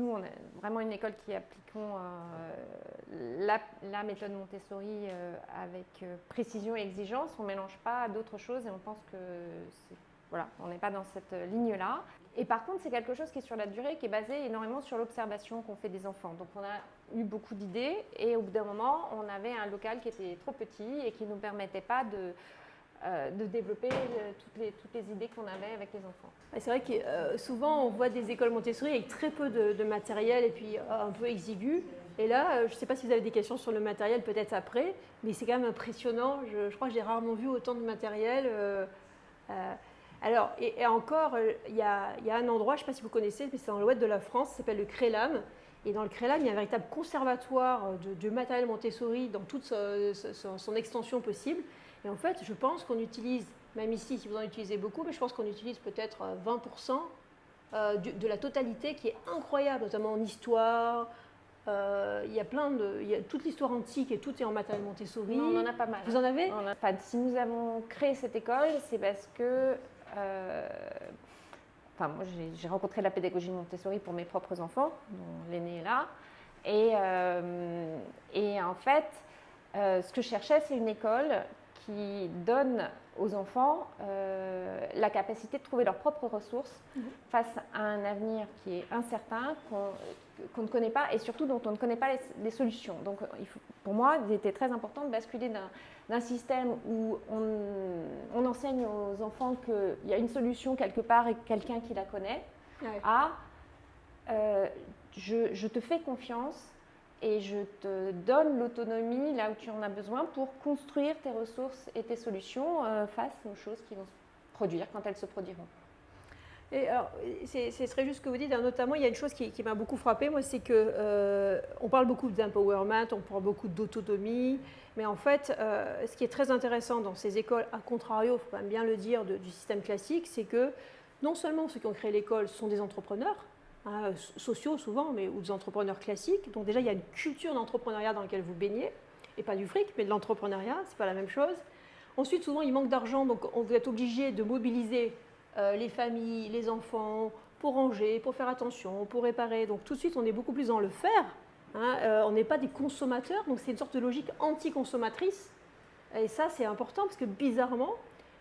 nous, on a vraiment une école qui appliquons la méthode Montessori avec précision et exigence. On ne mélange pas d'autres choses et on pense que voilà, on n'est pas dans cette ligne-là. Et par contre, c'est quelque chose qui est sur la durée, qui est basé énormément sur l'observation qu'on fait des enfants. Donc on a eu beaucoup d'idées et au bout d'un moment, on avait un local qui était trop petit et qui ne nous permettait pas de développer toutes les idées qu'on avait avec les enfants. C'est vrai que souvent on voit des écoles Montessori avec très peu de matériel et puis un peu exigu. Et là, je ne sais pas si vous avez des questions sur le matériel, peut-être après, mais c'est quand même impressionnant. Je crois que j'ai rarement vu autant de matériel. Alors, et encore, il y a un endroit, je ne sais pas si vous connaissez, mais c'est dans l'ouest de la France, ça s'appelle le Crélam. Et dans le Crélam, il y a un véritable conservatoire de matériel Montessori dans toute son extension possible. Et en fait, je pense qu'on utilise, même ici, si vous en utilisez beaucoup, mais je pense qu'on utilise peut-être 20% de la totalité, qui est incroyable, notamment en histoire. Il y a toute l'histoire antique et tout est en matériel Montessori. Non, on en a pas mal. Vous en avez ? Si nous avons créé cette école, c'est parce que moi, j'ai rencontré la pédagogie Montessori pour mes propres enfants, dont l'aîné est là. Et en fait, ce que je cherchais, c'est une école qui donne aux enfants la capacité de trouver leurs propres ressources face à un avenir qui est incertain, qu'on ne connaît pas et surtout dont on ne connaît pas les solutions. Donc pour moi, il était très important de basculer d'un système où on enseigne aux enfants qu'il y a une solution quelque part et quelqu'un qui la connaît, à je te fais confiance et je te donne l'autonomie là où tu en as besoin pour construire tes ressources et tes solutions face aux choses qui vont se produire quand elles se produiront. Et alors, ce serait juste ce que vous dites, notamment, il y a une chose qui m'a beaucoup frappée, moi, c'est qu'on parle beaucoup d'empowerment, on parle beaucoup d'autonomie, mais en fait, ce qui est très intéressant dans ces écoles, à contrario, il faut quand même bien le dire, du système classique, c'est que non seulement ceux qui ont créé l'école sont des entrepreneurs, sociaux souvent, ou des entrepreneurs classiques, donc déjà il y a une culture d'entrepreneuriat dans laquelle vous baignez, et pas du fric, mais de l'entrepreneuriat, c'est pas la même chose. Ensuite, souvent, il manque d'argent, donc on va être obligé de mobiliser les familles, les enfants, pour ranger, pour faire attention, pour réparer. Donc tout de suite, on est beaucoup plus dans le faire. On n'est pas des consommateurs, donc c'est une sorte de logique anti-consommatrice. Et ça, c'est important, parce que bizarrement,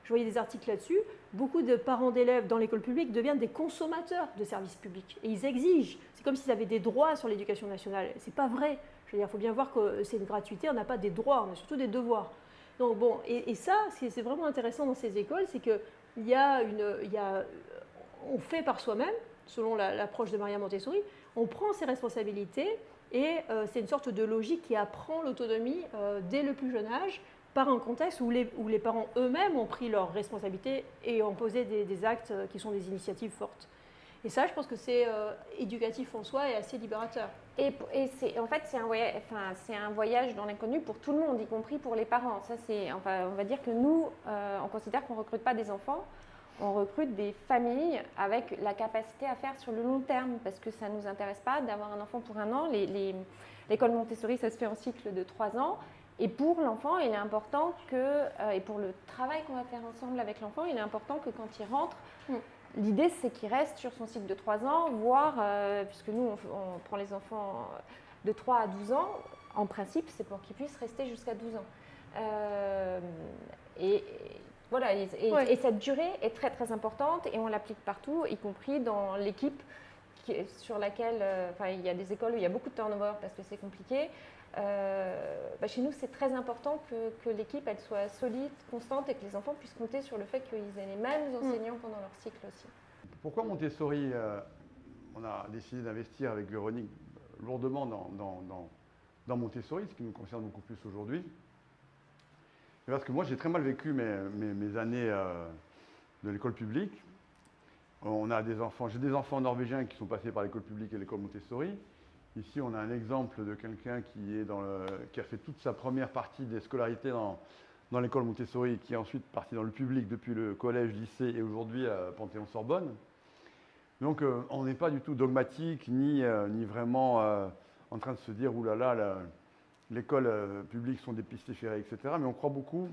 je voyais des articles là-dessus, beaucoup de parents d'élèves dans l'école publique deviennent des consommateurs de services publics. Et ils exigent. C'est comme s'ils avaient des droits sur l'éducation nationale. Ce n'est pas vrai. Je veux dire, il faut bien voir que c'est une gratuité, on n'a pas des droits, on a surtout des devoirs. Donc bon, et ça, c'est vraiment intéressant dans ces écoles, c'est que on fait par soi-même, selon l'approche de Maria Montessori, on prend ses responsabilités et c'est une sorte de logique qui apprend l'autonomie dès le plus jeune âge, par un contexte où les parents eux-mêmes ont pris leurs responsabilités et ont posé des actes qui sont des initiatives fortes. Et ça, je pense que c'est éducatif en soi et assez libérateur. Et en fait, c'est un voyage dans l'inconnu pour tout le monde, y compris pour les parents. Ça, on va dire que nous, on considère qu'on ne recrute pas des enfants, on recrute des familles avec la capacité à faire sur le long terme, parce que ça ne nous intéresse pas d'avoir un enfant pour 1 an. L'école Montessori, ça se fait en cycle de 3 ans. Et pour l'enfant, il est important et pour le travail qu'on va faire ensemble avec l'enfant, il est important que quand il rentre, l'idée c'est qu'il reste sur son cycle de 3 ans, voire, puisque nous on prend les enfants de 3 à 12 ans, en principe c'est pour qu'ils puissent rester jusqu'à 12 ans. Voilà, et cette durée est très très importante et on l'applique partout, y compris dans l'équipe sur laquelle, il y a des écoles où il y a beaucoup de turnover parce que c'est compliqué. Chez nous, c'est très important que l'équipe elle soit solide, constante et que les enfants puissent compter sur le fait qu'ils aient les mêmes enseignants pendant leur cycle aussi. Pourquoi Montessori on a décidé d'investir avec Véronique lourdement dans Montessori, ce qui nous concerne beaucoup plus aujourd'hui. Parce que moi, j'ai très mal vécu mes années de l'école publique. J'ai des enfants norvégiens qui sont passés par l'école publique et l'école Montessori. Ici, on a un exemple de quelqu'un qui a fait toute sa première partie des scolarités dans l'école Montessori, qui est ensuite parti dans le public depuis le collège, lycée et aujourd'hui à Panthéon-Sorbonne. Donc, on n'est pas du tout dogmatique ni vraiment en train de se dire « oulala, l'école publique sont des pestiférés, etc. » Mais on croit beaucoup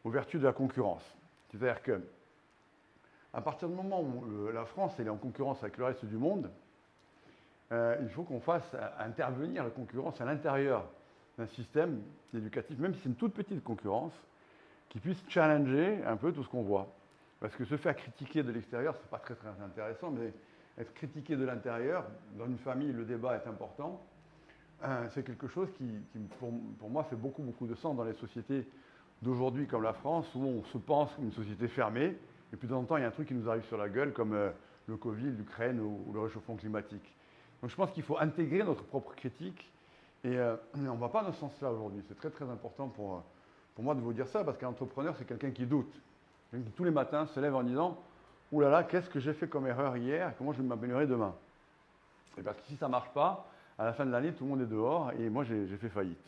aux vertus de la concurrence. C'est-à-dire que à partir du moment où la France elle est en concurrence avec le reste du monde, il faut qu'on fasse intervenir la concurrence à l'intérieur d'un système éducatif, même si c'est une toute petite concurrence, qui puisse challenger un peu tout ce qu'on voit. Parce que se faire critiquer de l'extérieur, c'est pas très très intéressant, mais être critiqué de l'intérieur, dans une famille, le débat est important. C'est quelque chose qui pour moi, fait beaucoup de sens dans les sociétés d'aujourd'hui comme la France, où on se pense comme une société fermée, et puis de temps en temps, il y a un truc qui nous arrive sur la gueule, comme le Covid, l'Ukraine ou le réchauffement climatique. Donc je pense qu'il faut intégrer notre propre critique, et on ne va pas dans ce sens-là aujourd'hui. C'est très très important pour moi de vous dire ça, parce qu'un entrepreneur, c'est quelqu'un qui doute. Quelqu'un qui tous les matins se lève en disant « Ouh là là, qu'est-ce que j'ai fait comme erreur hier, comment je vais m'améliorer demain ?» Et parce que si ça ne marche pas, à la fin de l'année, tout le monde est dehors, et moi j'ai fait faillite.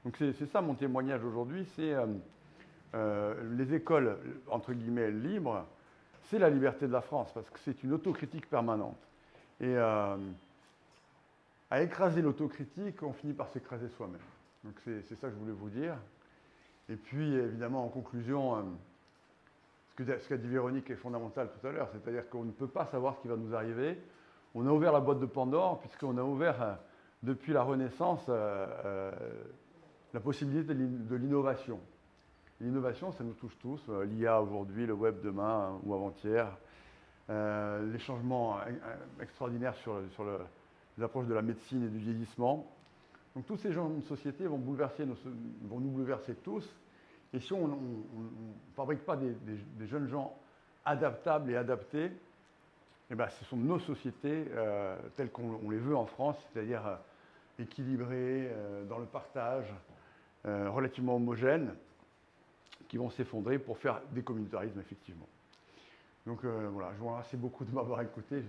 Donc c'est ça mon témoignage aujourd'hui, c'est les écoles, entre guillemets, libres, c'est la liberté de la France, parce que c'est une autocritique permanente. Et à écraser l'autocritique, on finit par s'écraser soi-même. Donc c'est ça que je voulais vous dire. Et puis évidemment, en conclusion, ce qu'a dit Véronique est fondamental tout à l'heure, c'est-à-dire qu'on ne peut pas savoir ce qui va nous arriver. On a ouvert la boîte de Pandore, puisqu'on a ouvert depuis la Renaissance la possibilité de l'innovation. L'innovation, ça nous touche tous. L'IA aujourd'hui, le web demain ou avant-hier, les changements extraordinaires sur les approches de la médecine et du vieillissement. Donc tous ces genres de sociétés vont nous bouleverser tous. Et si on ne fabrique pas des jeunes gens adaptables et adaptés, eh ben, ce sont nos sociétés telles qu'on les veut en France, c'est-à-dire équilibrées, dans le partage, relativement homogènes, qui vont s'effondrer pour faire des communautarismes, effectivement. Donc voilà, je vous remercie beaucoup de m'avoir écouté.